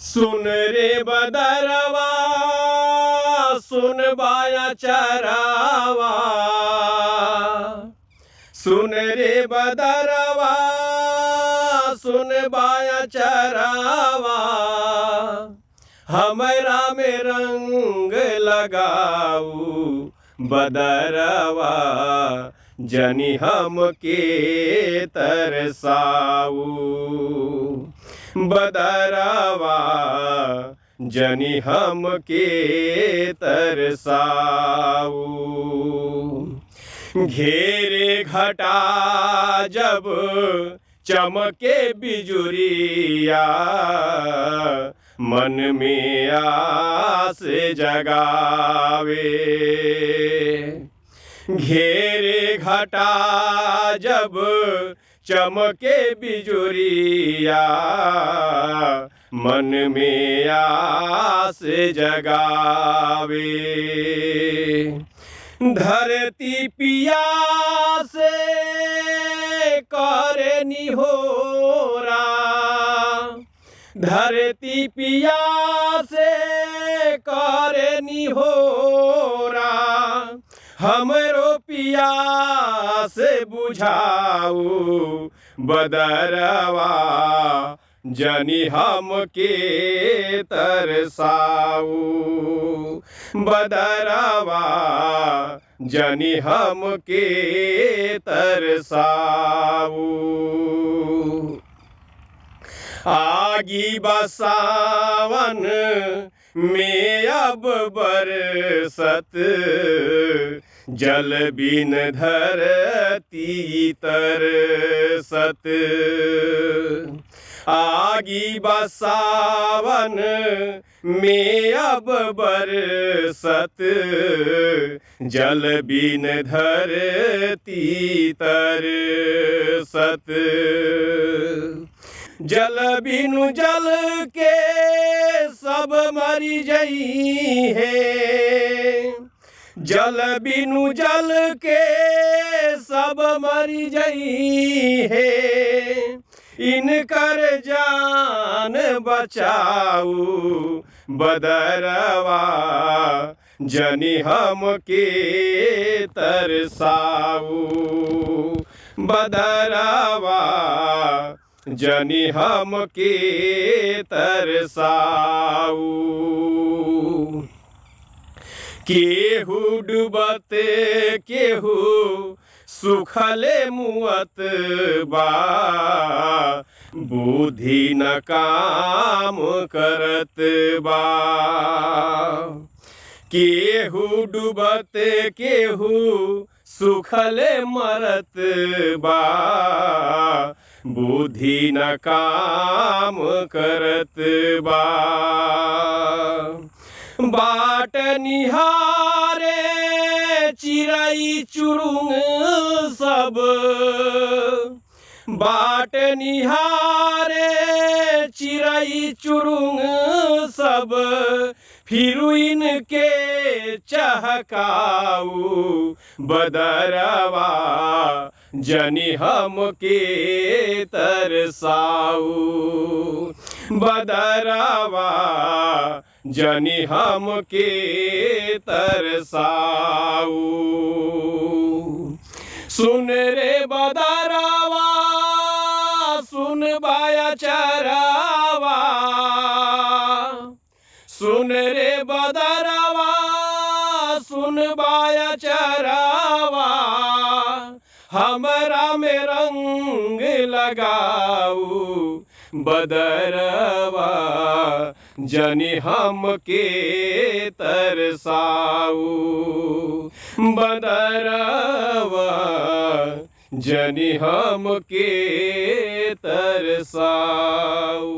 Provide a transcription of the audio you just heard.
सुन रे बदरवा सुन बाया चरावा, सुन रे बदरवा सुन बाया चरावा, हमरा में रंग लगाऊ बदरवा, जनी हम के तरसाऊ बदरवा, जनी हम के तरसाऊ। घेरे घटा जब चमके बिजुरिया, मन में आस जगावे। घेरे घटा जब चमके बिजुरिया, मन में आस जगावे। धरती पिया से करे निहोरा, धरती पिया से करे निहोरा, हमरो पिया से बुझाऊ बदरवा, जनी हम के तरसाऊ बदरवा, जनी हम के तरसाऊ। आगी बसावन में अब बरसत, जल बिन धरती तरसत। आगी बसावन में अब बरसत, जल बिन धरती तरसत। जल बिनु जल के सब मरी जई है, जल बिनु जल के सब मरी जई है, इनकर जान बचाऊ बदरवा, जनी हम के तरसाऊ बदरवा, जनी हम के तरसाऊ। केहू डूबत केहू सुखले मुअत बा, बुद्धि न काम करत बा। केहू डूबत केहू सुखले मरत बा, बुद्धि न काम करत बा। बाट निहारे चिड़ै चुरुंग सब, बाट निहारे चिड़ै चुरुंग सब, फिर इनके चहकाऊ बदरवा, जनी हम के तरसाऊ बदरवा, जनी हम के तरसाऊ। सुन रे बदरवा सुन बाया चरावा, सुन रे बदरवा सुन बाया चरावा, हमरा में रंग लगाऊ बदरवा, जनी हम के तरसाऊ बदरवा, जनी हम के तरसाऊ।